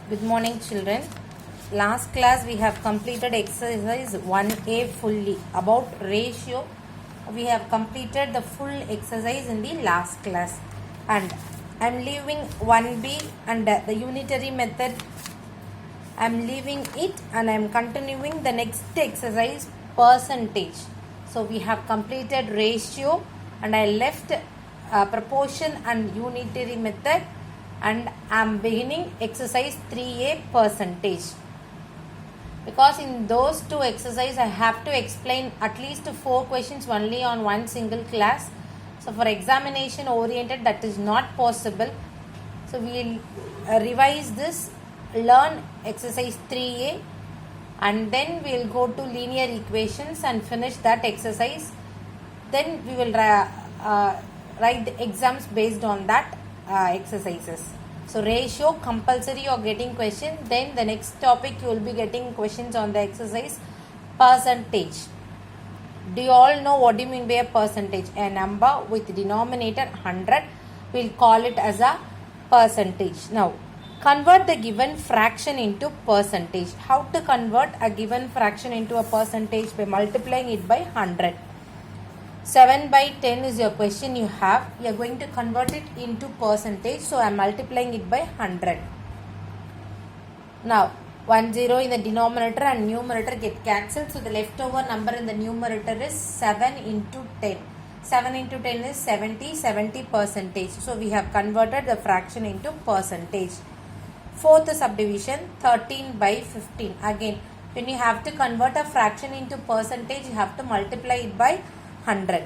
Good morning, children. Last class we have completed exercise 1A fully about ratio. We have completed the full exercise in the last class, and I am leaving 1B and the unitary method. I am leaving it and I am continuing the next exercise, percentage. So we have completed ratio and I left proportion and unitary method, and I am beginning exercise 3A, percentage. Because in those two exercises I have to explain at least 4 questions only on one single class. So for examination oriented that is not possible. So we will revise this, learn exercise 3A, and then we will go to linear equations and finish that exercise. Then we will write the exams based on that exercises. So ratio compulsory you are getting question. Then the next topic you will be getting questions on the exercise percentage. Do you all know what do you mean by a percentage? A number with denominator 100, we will call it as a percentage. Now convert the given fraction into percentage. How to convert a given fraction into a percentage? By multiplying it by 100. 7 by 10 is your question you have. You are going to convert it into percentage. So I am multiplying it by 100. Now 10 in the denominator and numerator get cancelled. So the leftover number in the numerator is 7 into 10. 7 into 10 is 70 percentage. So we have converted the fraction into percentage. Fourth subdivision, 13 by 15. Again, when you have to convert a fraction into percentage, you have to multiply it by 100.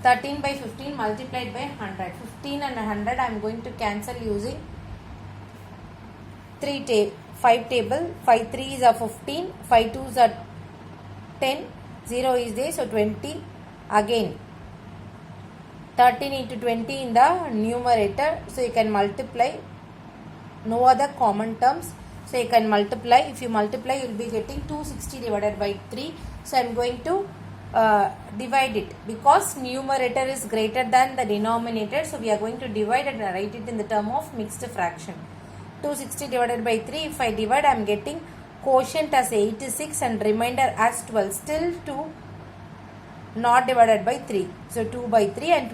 13 by 15 multiplied by 100. 15 and 100 I am going to cancel using 5 table. 5 3s are 15, 5 2s are 10, 0 is there, so 20. Again 13 into 20 in the numerator, so you can multiply, no other common terms, so you can multiply. If you multiply you will be getting 260 divided by 3. So I am going to divide it because numerator is greater than the denominator, so we are going to divide and write it in the term of mixed fraction. 260 divided by 3, if I divide I am getting quotient as 86 and remainder as 12, still 2 not divided by 3, so 2 by 3 and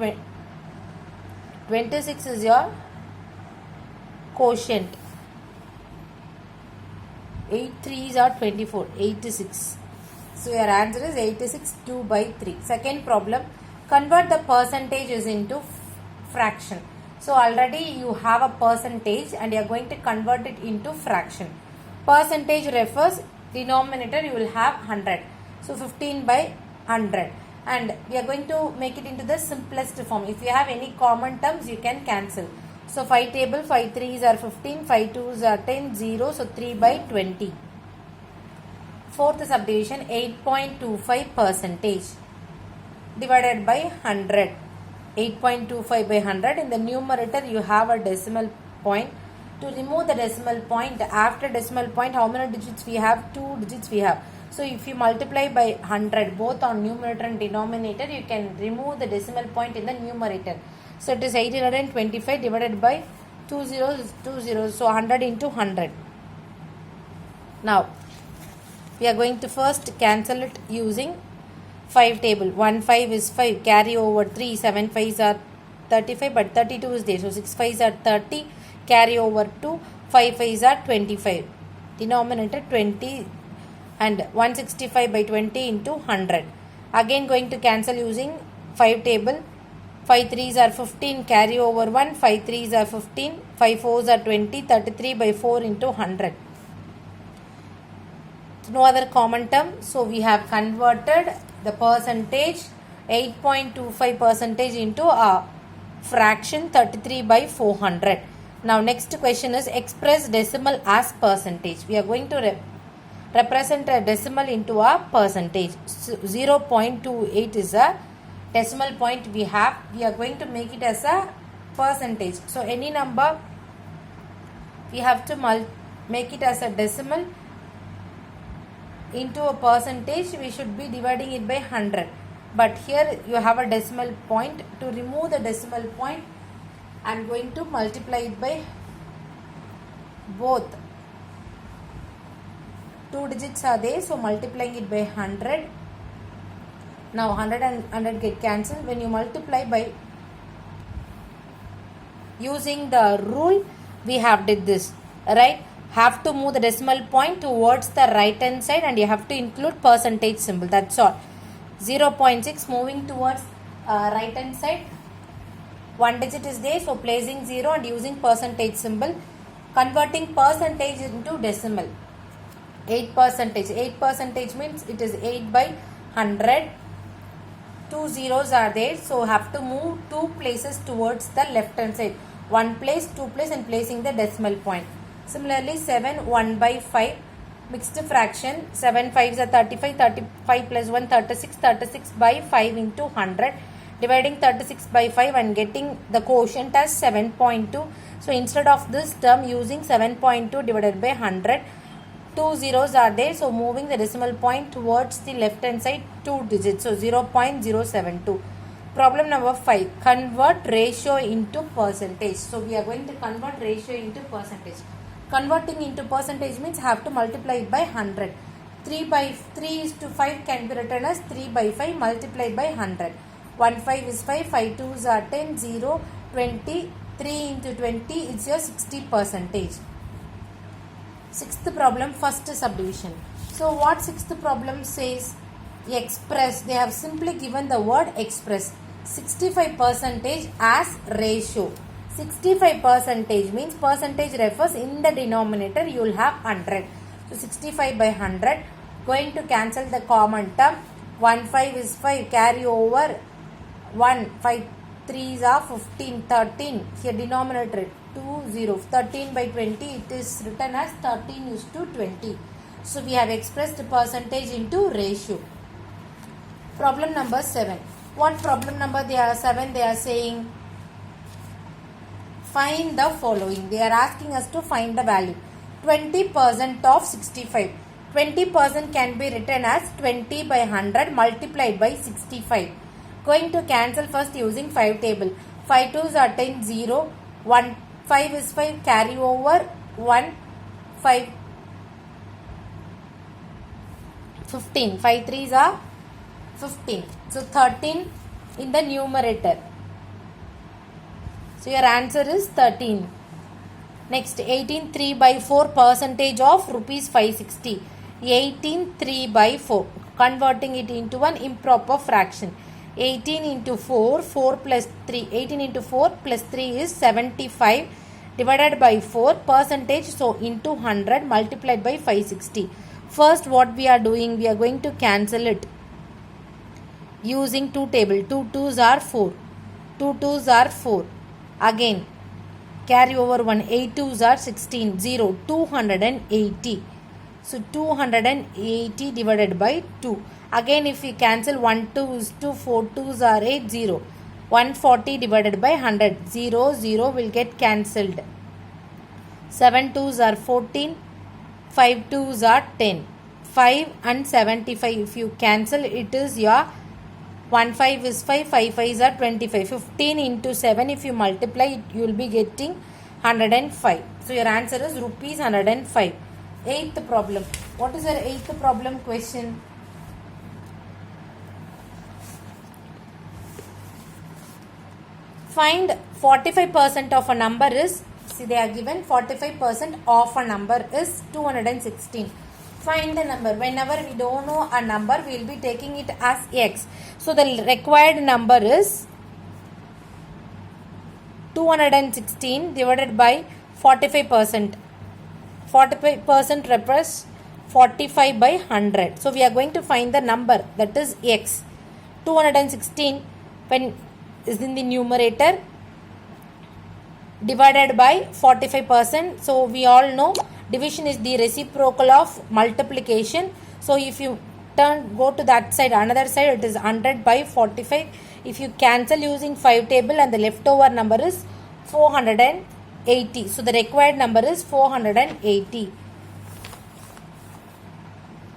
26 is your quotient. 8 3s are 24, 86. So your answer is 86, 2 by 3. Second problem, convert the percentages into fraction. So already you have a percentage and you are going to convert it into fraction. Percentage refers denominator you will have 100. So 15 by 100. And we are going to make it into the simplest form. If you have any common terms you can cancel. So 5 table, 5 3s are 15, 5 2s are 10, 0. So 3 by 20. Fourth subdivision, 8.25 percentage divided by 100. 8.25 by 100. In the numerator you have a decimal point. To remove the decimal point, after decimal point how many digits we have? 2 digits we have. So if you multiply by 100 both on numerator and denominator, you can remove the decimal point in the numerator. So it is 825 divided by 2 zeros, 2 zeros. So 100 into 100. Now we are going to first cancel it using 5 table. 1 5 is 5, carry over 3, 7 5s are 35, but 32 is there. So 6 5s are 30, carry over 2, 5 5s are 25. Denominator 20 and 165 by 20 into 100. Again going to cancel using 5 table. 5 3s are 15, carry over 1, 5 3s are 15, 5 4s are 20, 33 by 4 into 100. No other common term, so we have converted the percentage 8.25 percentage into a fraction 33 by 400. Now next question is express decimal as percentage. We are going to represent a decimal into a percentage. 0.28 is a decimal point we have. We are going to make it as a percentage. So any number we have to make it as a decimal into a percentage, we should be dividing it by 100. But here you have a decimal point. To remove the decimal point, I am going to multiply it by both two digits are there, so multiplying it by 100. Now 100 and 100 get cancelled. When you multiply by using the rule, we have did this, right? Have to move the decimal point towards the right hand side and you have to include percentage symbol, that's all. 0.6 moving towards right hand side, one digit is there, so placing 0 and using percentage symbol, converting percentage into decimal. 8%. 8% means it is 8 by 100. Two zeros are there, so have to move two places towards the left hand side. One place, two place, and placing the decimal point. Similarly, 7, 1 by 5, mixed fraction. 7 5s are 35, 35 plus 1, 36, 36 by 5 into 100. Dividing 36 by 5 and getting the quotient as 7.2. So, instead of this term, using 7.2 divided by 100. Two zeros are there, so moving the decimal point towards the left hand side, two digits, so 0.072. Problem number 5, convert ratio into percentage. So we are going to convert ratio into percentage. Converting into percentage means have to multiply it by 100. 3 by 3 is to 5 can be written as 3 by 5 multiplied by 100. 1 5 is 5, 5 2s are 10, 0, 20, 3 into 20 is your 60%. Sixth problem, first subdivision. So what sixth problem says? Express. They have simply given the word express. 65% as ratio. 65% means percentage refers in the denominator you will have 100. So 65 by 100. Going to cancel the common term. 1 5 is 5. Carry over 1. 5 3s are 15. 13. Here denominator 2 0. 13 by 20 it is written as 13 is to 20. So we have expressed percentage into ratio. Problem number 7. What problem number they are 7 they are saying? Find the following. They are asking us to find the value. 20% of 65. 20% can be written as 20 by 100 multiplied by 65. Going to cancel first using 5 table. 5 2s are 10, 0. 1 5 is 5, carry over 1, 5, 15. 5 3s are 15. So 13 in the numerator. So your answer is 13. Next, 18 3 by 4 percentage of rupees 560. 18 3 by 4. Converting it into an improper fraction. 18 into 4, 4 plus 3. 18 into 4 plus 3 is 75 divided by 4 percentage. So into 100 multiplied by 560. First what we are doing, we are going to cancel it using 2 table. 2 2s are 4. 2 2s are 4. Again carry over 1. 8 2s are 16. 0. 280. So 280 divided by 2. Again if we cancel 1 2 is 2, 4 2s are 8, 0. 140 divided by 100. 0 0 will get cancelled. 7 2s are 14. 5 2s are 10. 5 and 75 if you cancel it is your 1 5 is 5. 5 5s are 25. 15 into 7 if you multiply it you will be getting 105. So your answer is rupees 105. Eighth problem. What is our eighth problem question? Find 45% of a number is, see they are given 45% of a number is 216. Find the number. Whenever we don't know a number, we will be taking it as x. So the required number is 216 divided by 45%. 45% represents 45 by 100. So we are going to find the number that is x. 216 when is in the numerator divided by 45%. So we all know division is the reciprocal of multiplication. So if you go to that side, another side, it is 100 by 45. If you cancel using 5 table and the leftover number is 480. So the required number is 480.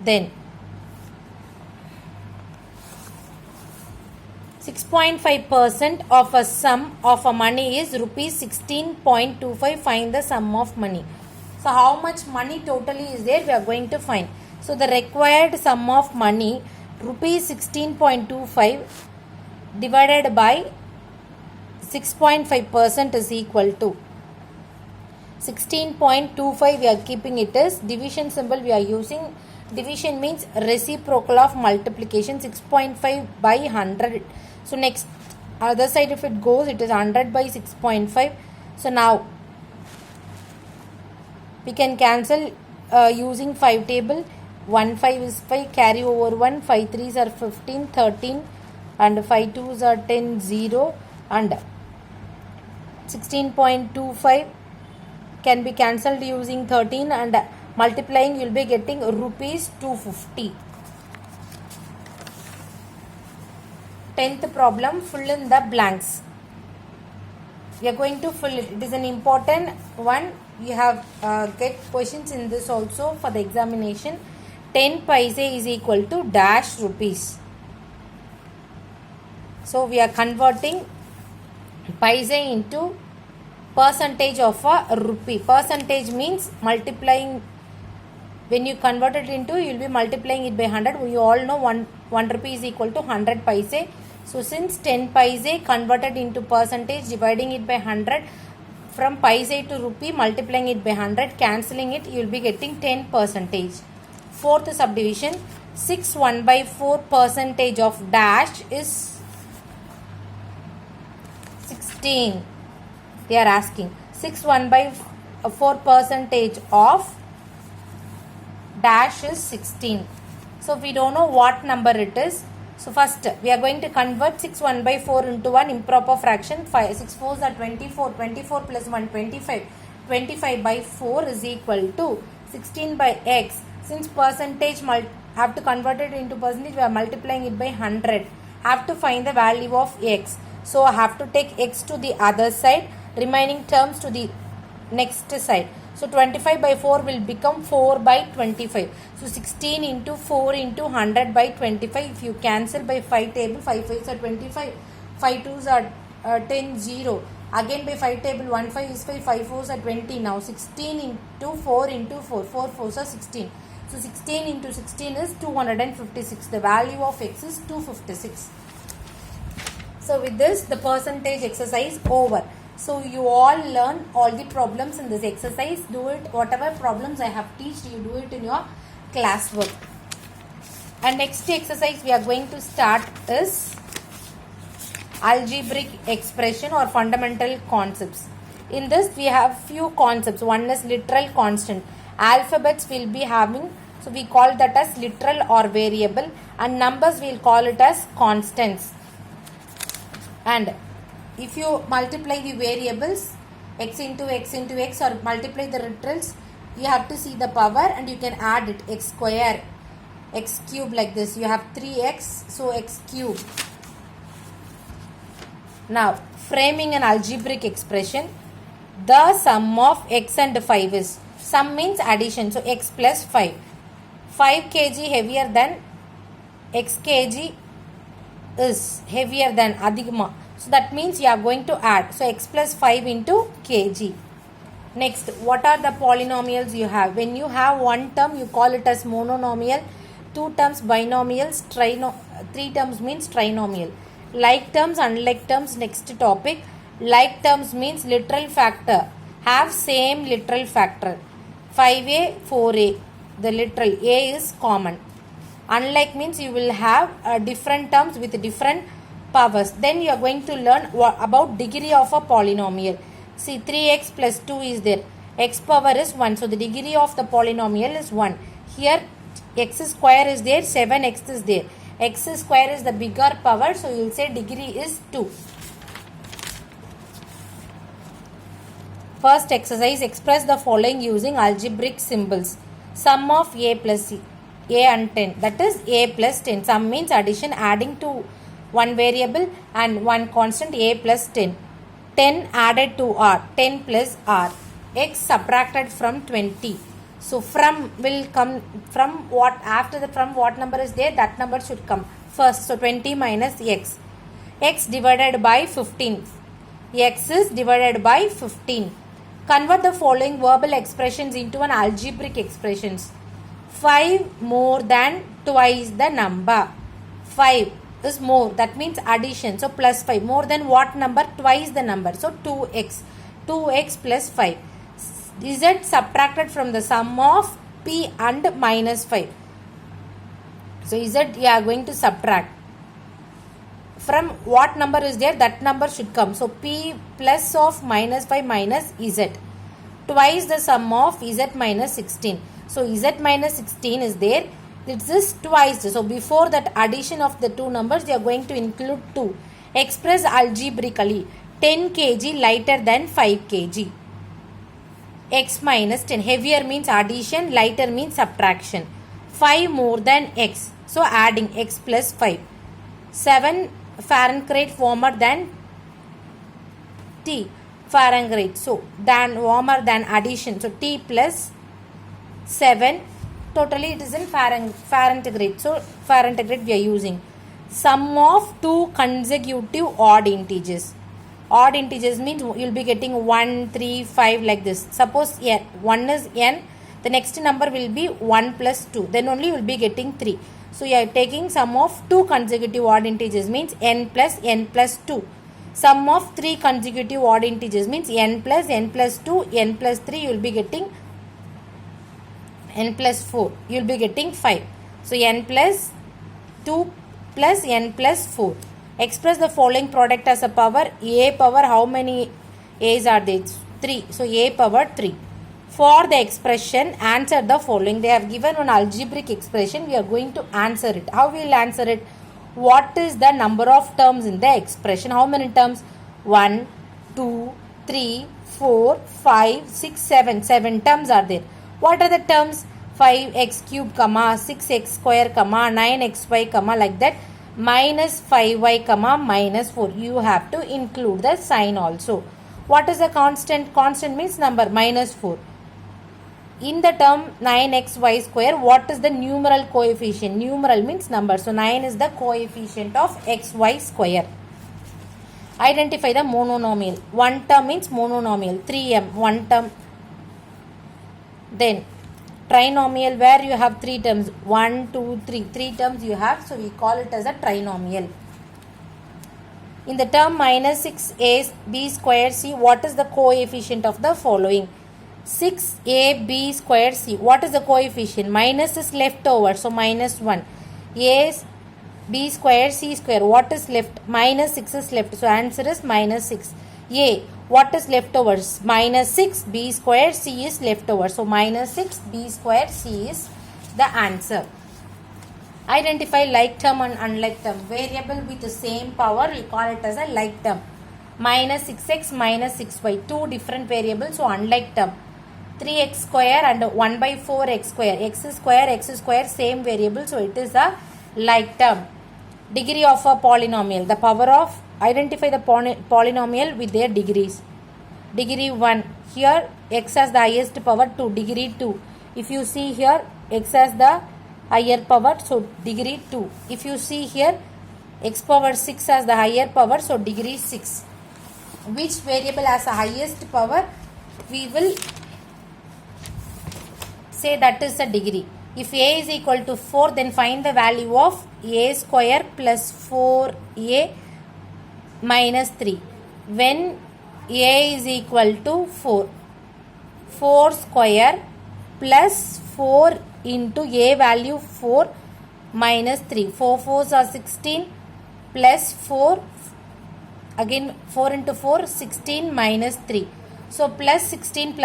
Then 6.5% of a sum of a money is rupees 16.25. Find the sum of money. So how much money totally is there, we are going to find. So the required sum of money rupees 16.25 divided by 6.5% is equal to 16.25. We are keeping it as division symbol we are using. Division means reciprocal of multiplication. 6.5 by 100. So next other side if it goes, it is 100 by 6.5. So now we can cancel using 5 table. 1 5 is 5, carry over 1, 5 3s are 15, 13 and 5 2s are 10, 0 and 16.25 can be cancelled using 13 and multiplying you will be getting rupees 250. 10th problem, fill in the blanks. We are going to fill it. It is an important one. You have get questions in this also for the examination. 10 paise is equal to dash rupees. So we are converting paise into percentage of a rupee. Percentage means multiplying. When you convert it into, you will be multiplying it by 100. You all know 1 rupee is equal to 100 paise. So since 10 paise converted into percentage, dividing it by 100, from paise to rupee, multiplying it by 100, cancelling it, you will be getting 10 percentage. Fourth subdivision, 6 1 by 4 percentage of dash is 16. They are asking 6 1 by 4 percentage of dash is 16. So we don't know what number it is. So first we are going to convert 6 1 by 4 into one improper fraction. 6 4s are 24. 24 plus 1 25. 25 by 4 is equal to 16 by x. Since percentage have to convert it into percentage, we are multiplying it by 100. Have to find the value of x. So I have to take x to the other side, remaining terms to the next side. So 25 by 4 will become 4 by 25. So 16 into 4 into 100 by 25. If you cancel by 5 table, 5 5s are 25, 5 2s are 10, 0. Again by 5 table, 1 5 is 5, 5 4s are 20. Now 16 into 4 into 4, 4 4s are 16. So 16 into 16 is 256. The value of x is 256. So with this, the percentage exercise over. So you all learn all the problems in this exercise. Do it, whatever problems I have taught you, do it in your classwork. And next exercise we are going to start is algebraic expression or fundamental concepts. In this we have few concepts. One is literal constant. Alphabets will be having, so we call that as literal or variable, and numbers we will call it as constants. And if you multiply the variables x into x into x or multiply the literals, you have to see the power and you can add it, x square, x cube, like this. You have 3x, so x cube. Now framing an algebraic expression, the sum of x and 5 is, sum means addition, so x plus 5. 5 kg heavier than x kg is heavier than adigma. So that means you are going to add. So x plus 5 into kg. Next, what are the polynomials you have? When you have one term, you call it as monomial. 2 terms binomials. 3 terms means trinomial. Like terms, unlike terms. Next topic. Like terms means literal factor. Have same literal factor. 5a, 4a. The literal a is common. Unlike means you will have different terms with different powers. Then you are going to learn about degree of a polynomial. See, 3x plus 2 is there. X power is 1. So the degree of the polynomial is 1. Here x square is there, 7x is there. X square is the bigger power, so you will say degree is 2. First exercise, express the following using algebraic symbols. Sum of a plus c, a and 10, that is a plus 10. Sum means addition, adding to one variable and one constant, a plus 10. 10 added to r, 10 plus r. X subtracted from 20. So from will come from what, after the from what number is there, that number should come first. So 20 minus x. X divided by 15. X is divided by 15. Convert the following verbal expressions into an algebraic expressions. 5 more than twice the number. 5 is more, that means addition, so plus 5. More than what number? Twice the number, so 2x. 2x plus 5. Z subtracted from the sum of p and minus 5. So Z you are going to subtract. From what number is there, that number should come. So p plus of minus 5 minus z. Twice the sum of z minus 16. So z minus 16 is there. This is twice. So before that addition of the two numbers, you are going to include 2. Express algebraically. 10 kg lighter than 5 kg. X minus 10. Heavier means addition, lighter means subtraction. 5 more than x. So adding x plus 5. 7 Fahrenheit warmer than T. Fahrenheit. So than warmer than addition. So T plus 7. Totally it is in Fahrenheit. So Fahrenheit we are using. Sum of two consecutive odd integers. Odd integers means you will be getting 1, 3, 5 like this. Suppose n, 1 is n. The next number will be 1 plus 2. Then only you will be getting 3. So you are taking sum of two consecutive odd integers means n plus 2. Sum of three consecutive odd integers means n plus 2, n plus 3 you will be getting n plus 4. You will be getting 5. So n plus 2 plus n plus 4. Express the following product as a power. A power, how many a's are there? 3. So a power 3. For the expression, answer the following. They have given an algebraic expression. We are going to answer it. How we will answer it? What is the number of terms in the expression? How many terms? 1, 2, 3, 4, 5, 6, 7. 7 terms are there. What are the terms? 5x cube, 6x square, 9xy, like that. Minus 5y, minus 4. You have to include the sign also. What is the constant? Constant means number, minus 4. In the term 9xy square, what is the numeral coefficient? Numeral means number. So 9 is the coefficient of xy square. Identify the mononomial. One term means mononomial. 3m, one term. Then trinomial, where you have 3 terms. 1, 2, 3. 3 terms you have. So we call it as a trinomial. In the term minus 6ab squared c, what is the coefficient of the following? 6ab squared c. What is the coefficient? Minus is left over. So minus 1. A b squared c square. What is left? Minus 6 is left. So answer is minus 6. A. What is left over? Minus 6. B squared c is left over. So minus 6 b squared c is the answer. Identify like term and unlike term. Variable with the same power, we call it as a like term. Minus 6x minus 6y. Two different variables, so unlike term. 3x square and 1 by 4x square. X square, same variable, so it is a like term. Degree of a polynomial. The power of, identify the polynomial with their degrees. Degree 1. Here x has the highest power 2. Degree 2. If you see here, x has the higher power, so degree 2. If you see here, x power 6 has the higher power, so degree 6. Which variable has the highest power? We will say that is the degree. If a is equal to 4, then find the value of a square plus 4a minus 3. When a is equal to 4, 4 square plus 4 into a value 4 minus 3. 4 4s are 16 plus 4, again 4 into 4, 16 minus 3. So plus 16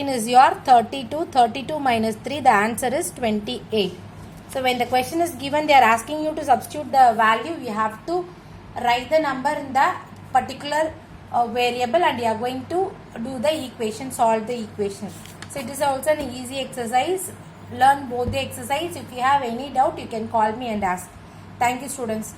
is your 32. 32 minus 3, the answer is 28. So when the question is given, they are asking you to substitute the value. You have to write the number in the particular variable and you are going to do the equation, solve the equation. So it is also an easy exercise. Learn both the exercise. If you have any doubt, you can call me and ask. Thank you, students.